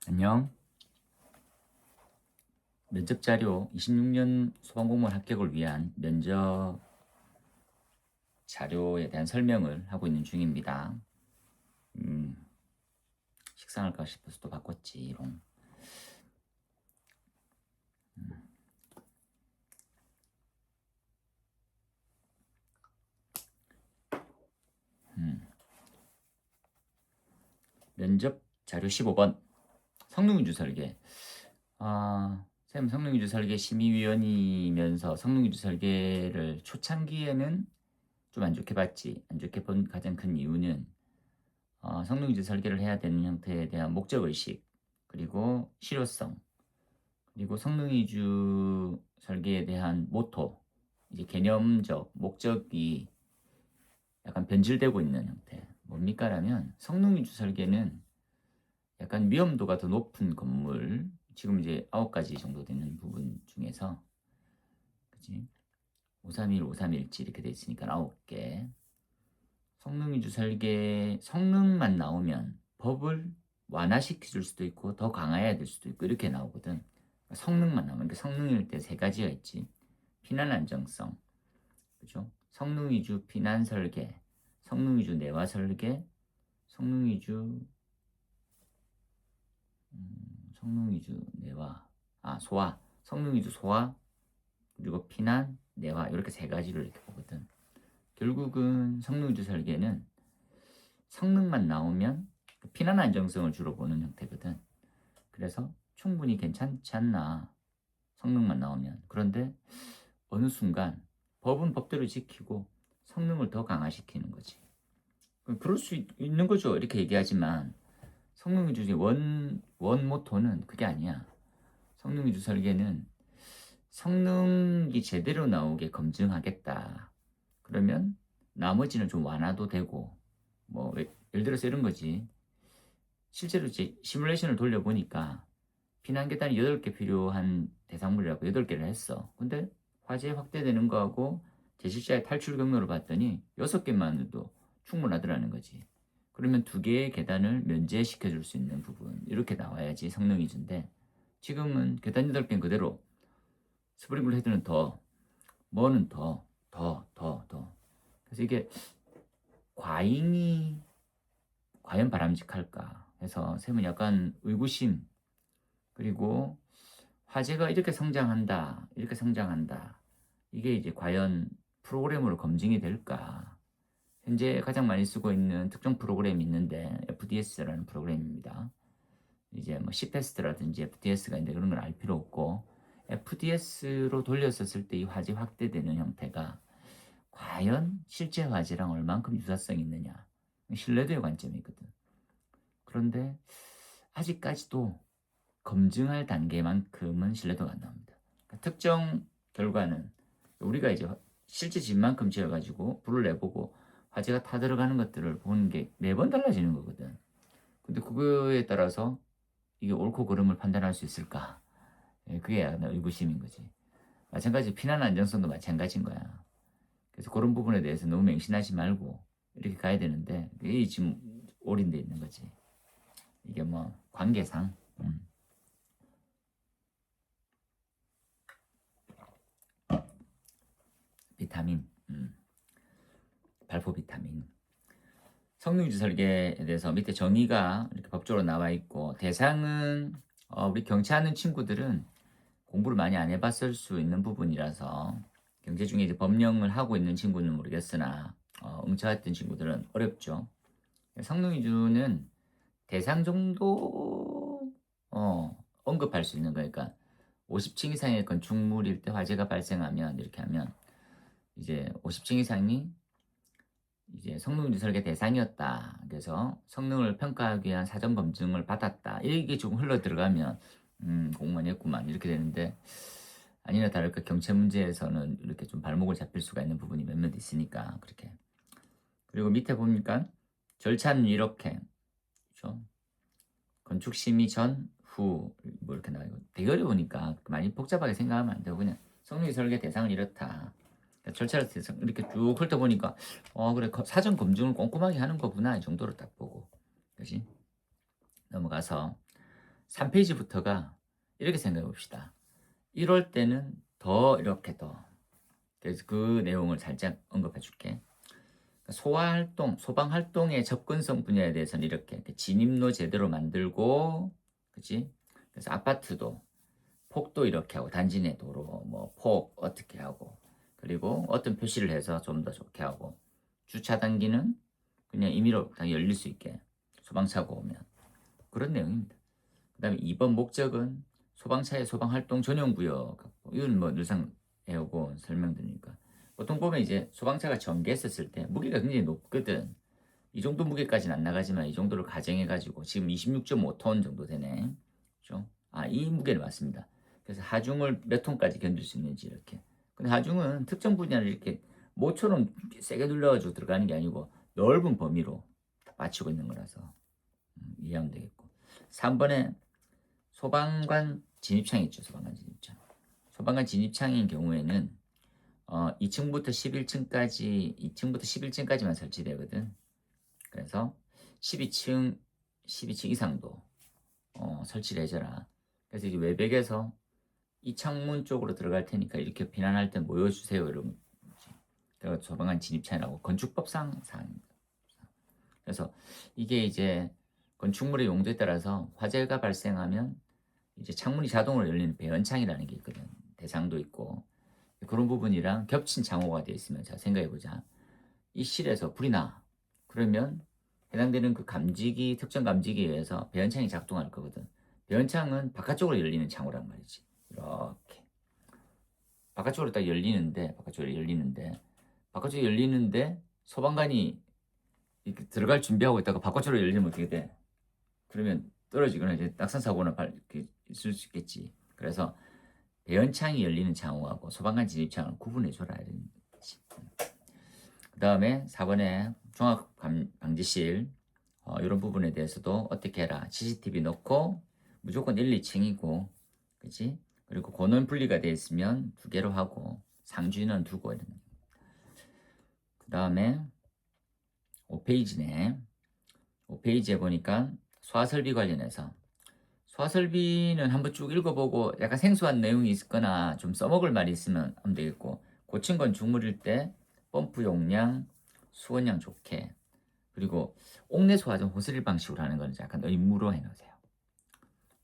안녕. 면접 자료 26년 소방공무원 합격을 위한 면접 자료에 대한 설명을 하고 있는 중입니다. 식상할까 싶어서 또 바꿨지롱. 면접 자료 15번 성능위주 설계. 쌤 성능위주 설계 심의위원이면서 성능위주 설계를 초창기에는 좀 안 좋게 봤지. 안 좋게 본 가장 큰 이유는 성능위주 설계를 해야 되는 형태에 대한 목적의식, 그리고 실효성, 그리고 성능 위주 설계에 대한 모토, 이제 개념적 목적이 약간 변질되고 있는 형태. 뭡니까? 라면 성능 위주 설계는 약간 위험도가 더 높은 건물, 지금 이제 9가지 정도 되는 부분 중에서, 그치? 531, 531지 이렇게 돼 있으니까 9개. 성능 위주 설계, 성능만 나오면 법을 완화시켜 줄 수도 있고 더 강화해야 될 수도 있고 이렇게 나오거든. 성능만 나오면, 그러니까 성능일 때 세 가지가 있지. 피난 안정성, 그죠? 성능 위주 피난 설계, 성능 위주 내화 설계, 성능 위주 성능 위주 내화, 소화, 성능 위주 소화, 그리고 피난, 내화, 이렇게 세 가지를 이렇게 보거든. 결국은 성능 위주 설계는 성능만 나오면 피난 안정성을 주로 보는 형태거든. 그래서 충분히 괜찮지 않나, 성능만 나오면. 그런데 어느 순간 법은 법대로 지키고 성능을 더 강화시키는 거지. 그럴 수 있는 거죠. 이렇게 얘기하지만 성능 위주의 원 모토는 그게 아니야. 성능 위주 설계는 성능이 제대로 나오게 검증하겠다. 그러면 나머지는 좀 완화도 되고, 뭐 예를 들어서 이런 거지. 실제로 이제 시뮬레이션을 돌려보니까 피난 계단이 8개 필요한 대상물이라고 8개를 했어. 근데 화재 확대되는 거하고 제실자의 탈출 경로를 봤더니 6개만 해도 충분하더라는 거지. 그러면 2개의 계단을 면제시켜 줄 수 있는 부분, 이렇게 나와야지 성능 위주인데, 지금은 계단 8개는 그대로, 스프링클 헤드는 더, 뭐는 더. 그래서 이게 과잉이 과연 바람직할까 해서 쌤은 약간 의구심, 그리고 화재가 이렇게 성장한다, 이렇게 성장한다, 이게 이제 과연 프로그램으로 검증이 될까? 현재 가장 많이 쓰고 있는 특정 프로그램이 있는데 FDS라는 프로그램입니다. 이제 뭐 CPEST라든지 FDS가 있는데 그런 걸 알 필요 없고, FDS로 돌렸었을 때 이 화재 확대되는 형태가 과연 실제 화재랑 얼만큼 유사성이 있느냐, 신뢰도의 관점이 있거든. 그런데 아직까지도 검증할 단계만큼은 신뢰도가 안 나옵니다. 그러니까 특정 결과는 우리가 이제 실제 집만큼 지어가지고 불을 내보고 화재가 타들어가는 것들을 보는 게 매번 달라지는 거거든. 근데 그거에 따라서 이게 옳고 그름을 판단할 수 있을까? 그게 약간 의구심인 거지. 마찬가지 피난 안정성도 마찬가지인 거야. 그래서 그런 부분에 대해서 너무 맹신하지 말고 이렇게 가야 되는데, 이게 지금 올인돼 있는 거지. 이게 뭐 관계상. 비타민, 발포 비타민. 성능유지 설계에 대해서 밑에 정의가 이렇게 법적으로 나와 있고, 대상은 우리 경치하는 친구들은 공부를 많이 안 해봤을 수 있는 부분이라서, 경제 중에 이제 법령을 하고 있는 친구는 모르겠으나 응처했던 친구들은 어렵죠. 성능위주는 대상 정도 언급할 수 있는 거니까, 50층 이상의 건축물일 때 화재가 발생하면 이렇게 하면 이제 50층 이상이 이제 성능위주 설계 대상이었다. 그래서 성능을 평가하기 위한 사전 검증을 받았다. 이게 조금 흘러 들어가면 공무원 했구만 이렇게 되는데, 아니나 다를까 경체 문제에서는 이렇게 좀 발목을 잡힐 수가 있는 부분이 몇몇 있으니까 그렇게. 그리고 밑에 보니까 절차는 이렇게, 그렇죠? 건축 심의 전, 후, 뭐 이렇게 나와요. 되게 어려우니까 많이 복잡하게 생각하면 안 되고 그냥 성능위 설계 대상은 이렇다. 그러니까 절차를 이렇게 쭉 훑어보니까 그래, 사전 검증을 꼼꼼하게 하는 거구나, 이 정도로 딱 보고. 그지? 넘어가서 3페이지부터가 이렇게 생각해 봅시다. 이럴 때는 더 이렇게 더. 그래서 그 내용을 살짝 언급해 줄게. 소화활동, 소방활동의 접근성 분야에 대해서는 이렇게 진입로 제대로 만들고, 그치? 그래서 아파트도 폭도 이렇게 하고, 단지 내 도로, 뭐, 폭 어떻게 하고, 그리고 어떤 표시를 해서 좀 더 좋게 하고, 주차 단기는 그냥 임의로 다 열릴 수 있게, 소방차가 오면. 그런 내용입니다. 그 다음에 2번 목적은 소방차의 소방활동 전용구역. 이건 뭐 늘상 해오고 설명드리니까. 보통 보면 이제 소방차가 전개했었을 때 무게가 굉장히 높거든. 이 정도 무게까지는 안 나가지만 이 정도를 가정해가지고 지금 26.5톤 정도 되네. 그렇죠? 아, 이 무게는 맞습니다. 그래서 하중을 몇 톤까지 견딜 수 있는지 이렇게. 근데 하중은 특정 분야를 이렇게 모처럼 세게 눌러가지고 들어가는 게 아니고 넓은 범위로 다 받치고 있는 거라서 이해하면 되겠고. 3번에 소방관 진입창 있죠. 소방관 진입창. 소방관 진입창인 경우에는 2층부터 11층까지 2층부터 11층까지만 설치되거든. 그래서 12층 이상도 설치를 해줘라. 그래서 이제 외벽에서 이 창문 쪽으로 들어갈 테니까 이렇게 비난할 때 모여주세요. 이런 거지. 그래서 소방관 진입창이라고 건축법상 사항입니다. 그래서 이게 이제 건축물의 용도에 따라서 화재가 발생하면 이제 창문이 자동으로 열리는 배연창이라는 게 있거든. 대상도 있고 그런 부분이랑 겹친 창호가 되어 있으면 자 생각해보자. 이 실에서 불이 나. 그러면 해당되는 그 감지기 특정 감지기에 의해서 배연창이 작동할 거거든. 배연창은 바깥쪽으로 열리는 창호란 말이지. 이렇게 바깥쪽으로 딱 열리는데 바깥쪽으로 열리는데 소방관이 이렇게 들어갈 준비하고 있다가 바깥쪽으로 열리면 어떻게 돼? 그러면 떨어지거나 이제 낙산 사고나 있을 수 있겠지. 그래서 배연창이 열리는 창호하고 소방관 진입창을 구분해줘라 이런 거지. 그 다음에 4번에 종합방지실 이런 부분에 대해서도 어떻게 해라. CCTV 넣고 무조건 1, 2층이고 그치? 그리고 권원 분리가 되어 있으면 2개로 하고 상주인은 두고 이런. 그 다음에 5페이지네. 5페이지에 보니까 소화설비 관련해서 소화설비는 한번 쭉 읽어보고 약간 생소한 내용이 있거나 좀 써먹을 말이 있으면 하면 되겠고 고친 건축물일 때 펌프 용량, 수원량 좋게 그리고 옥내 소화전 호스릴 방식으로 하는 거는 약간 의무로 해놓으세요.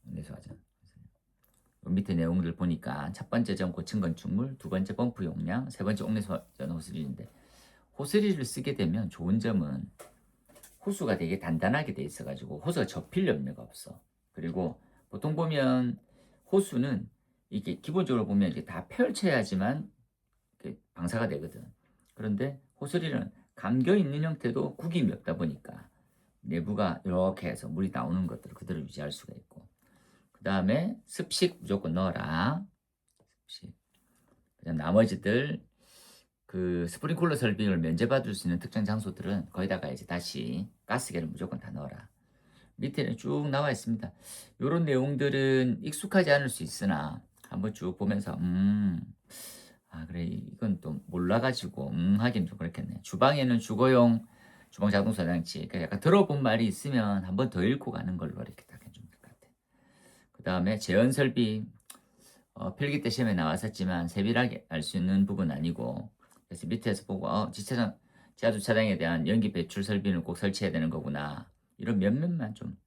옥내 소화전. 밑에 내용들 보니까 첫 번째 점 고친 건축물, 두 번째 펌프 용량, 세 번째 옥내 소화전 호스릴인데 호스릴을 쓰게 되면 좋은 점은 호수가 되게 단단하게 돼 있어가지고 호수가 접힐 염려가 없어. 그리고 보통 보면 호수는 이게 기본적으로 보면 이게 다 펼쳐야지만 방사가 되거든. 그런데 호스릴은 감겨 있는 형태도 구김이 없다 보니까 내부가 이렇게 해서 물이 나오는 것들을 그대로 유지할 수가 있고. 그 다음에 습식 무조건 넣어라. 습식. 그다음 나머지들 그 스프링클러 설비를 면제받을 수 있는 특정 장소들은 거기다가 이제 다시 가스계를 무조건 다 넣어라. 밑에는 쭉 나와 있습니다. 이런 내용들은 익숙하지 않을 수 있으나 한번 쭉 보면서 그래 이건 또 몰라가지고 하긴 좀 그렇겠네. 주방에는 주거용 주방 자동 소장치 그러니까 약간 들어본 말이 있으면 한번 더 읽고 가는 걸로 이렇게 딱 해주면 될 것 같아. 그 다음에 제연 설비 필기 때 시험에 나왔었지만 세밀하게 알 수 있는 부분은 아니고 그래서 밑에서 보고 지하 주차장에 대한 연기 배출 설비는 꼭 설치해야 되는 거구나. 이런 몇몇만 좀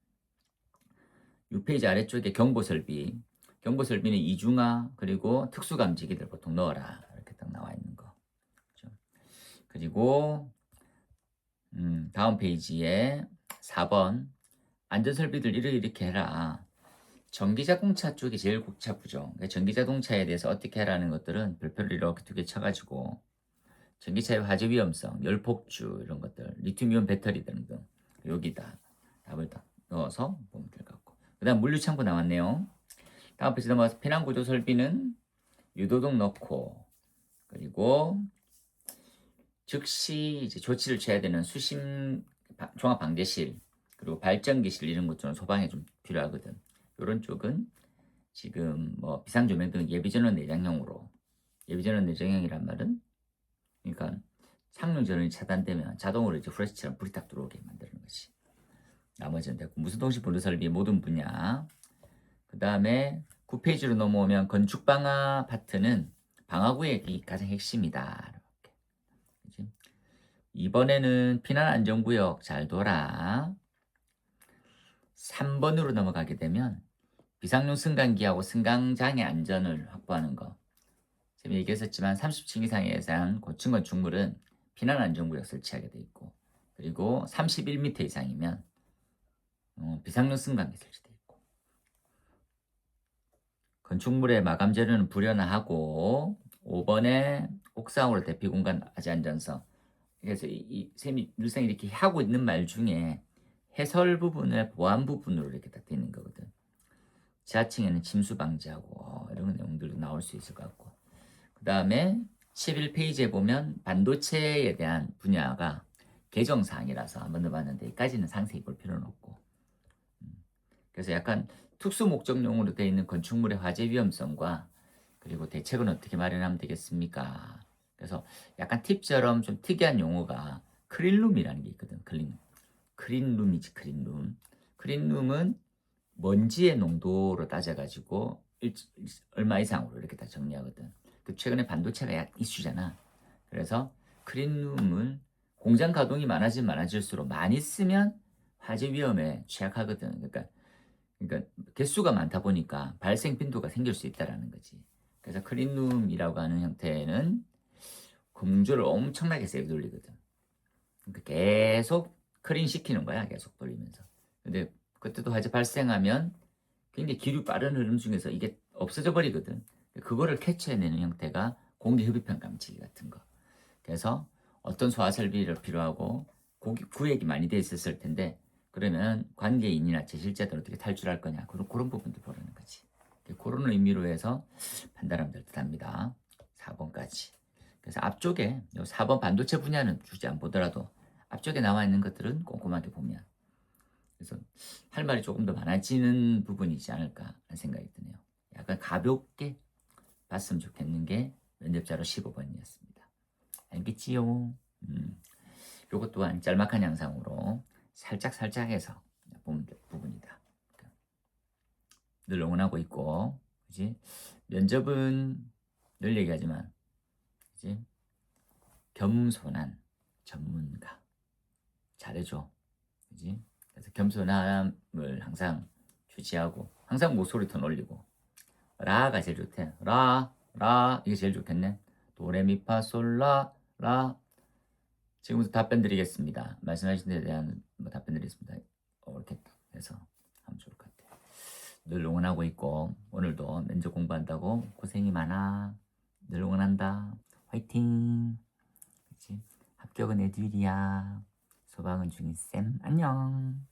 6페이지 아래쪽에 경보 설비는 이중화 그리고 특수 감지기들 보통 넣어라 이렇게 딱 나와 있는 거. 그렇죠? 그리고 다음 페이지에 4번 안전설비들 이렇게 해라. 전기자동차 쪽이 제일 복잡하죠. 그러니까 전기자동차에 대해서 어떻게 하라는 것들은 별표를 이렇게 2개 쳐가지고 전기차의 화재 위험성, 열폭주 이런 것들, 리튬이온 배터리 등등 여기다 답을 딱 넣어서 보면 될 것 같고 그 다음 물류창고 나왔네요. 다음 페이지 넘어가서 피난구조 설비는 유도등 넣고 그리고 즉시 이제 조치를 취해야 되는 수심 종합방제실 그리고 발전기실 이런 것들은 소방에 좀 필요하거든. 이런 쪽은 지금 뭐 비상조명 등 예비전원 내장형으로 예비전원 내장형이란 말은 그러니까 상용 전원이 차단되면 자동으로 이제 후레쉬처럼 불이 딱 들어오게 만드는 거지. 나머지는 됐고 무슨 동시 분류 설비 모든 분야 그 다음에 9페이지로 넘어오면 건축방화 파트는 방화구역이 가장 핵심이다. 이렇게. 그치? 이번에는 피난안전구역 잘 돌아. 3번으로 넘어가게 되면 비상용 승강기하고 승강장의 안전을 확보하는 거. 제가 얘기했었지만 30층 이상의 예상 고층 건축물은 피난안전구역 설치하게 돼 있고, 그리고 31m 이상이면 비상용 승강기 설치돼 있고, 건축물의 마감 재료는 불연화하고, 5번에 옥상으로 대피 공간 아지 안전성. 그래서 이 쌤이 늘상 이렇게 하고 있는 말 중에 해설 부분을 보안 부분으로 이렇게 다 되어 있는 거거든. 지하층에는 침수 방지하고 이런 내용들도 나올 수 있을 것 같고, 그 다음에 11페이지에 보면 반도체에 대한 분야가 개정사항이라서 한번 더 봤는데 여기까지는 상세히 볼 필요는 없고, 그래서 약간 특수 목적용으로 되어 있는 건축물의 화재 위험성과 그리고 대책은 어떻게 마련하면 되겠습니까? 그래서 약간 팁처럼 좀 특이한 용어가 크린룸이라는 게 있거든. 크린룸이지, 크린룸. 크린룸은 먼지의 농도로 따져가지고 얼마 이상으로 이렇게 다 정리하거든. 그 최근에 반도체가 약 이슈잖아. 그래서 크린룸을 공장 가동이 많아질수록 많이 쓰면 화재 위험에 취약하거든. 그러니까 개수가 많다 보니까 발생 빈도가 생길 수 있다라는 거지. 그래서 크린룸이라고 하는 형태는 공조를 엄청나게 세게 돌리거든. 그러니까 계속 크린 시키는 거야. 계속 돌리면서. 근데 그때도 화재 발생하면 굉장히 기류 빠른 흐름 중에서 이게 없어져 버리거든. 그거를 캐치해내는 형태가 공기 흡입형 감지기 같은 거. 그래서 어떤 소화 설비를 필요하고 구획이 많이 돼 있었을 텐데, 그러면 관계인이나 제실자들 어떻게 탈출할 거냐, 그런 부분들 보라는 거지. 그런 의미로 해서 판단하면 될 듯합니다. 4번까지. 그래서 앞쪽에 4번 반도체 분야는 주지 안 보더라도 앞쪽에 나와 있는 것들은 꼼꼼하게 보면, 그래서 할 말이 조금 더 많아지는 부분이지 않을까 하는 생각이 드네요. 약간 가볍게 봤으면 좋겠는 게 면접자료 15번이었습니다. 알겠지요? 요것 또한 짤막한 양상으로 살짝 해서 보면 될 부분이다. 늘 응원하고 있고, 그지? 면접은 늘 얘기하지만, 그지? 겸손한 전문가 잘해줘, 그지? 그래서 겸손함을 항상 주지하고, 항상 목소리 톤 올리고, 라가 제일 좋대. 라 이게 제일 좋겠네. 도레미파솔라 라. 지금부터 답변 드리겠습니다. 말씀하신 데 대한 답변 드리겠습니다. 이렇게 해서 하면 좋을 것 같아요. 늘 응원하고 있고, 오늘도 면접 공부한다고 고생이 많아. 늘 응원한다. 화이팅. 그치? 합격은 애들이야. 소방은 중이쌤. 안녕.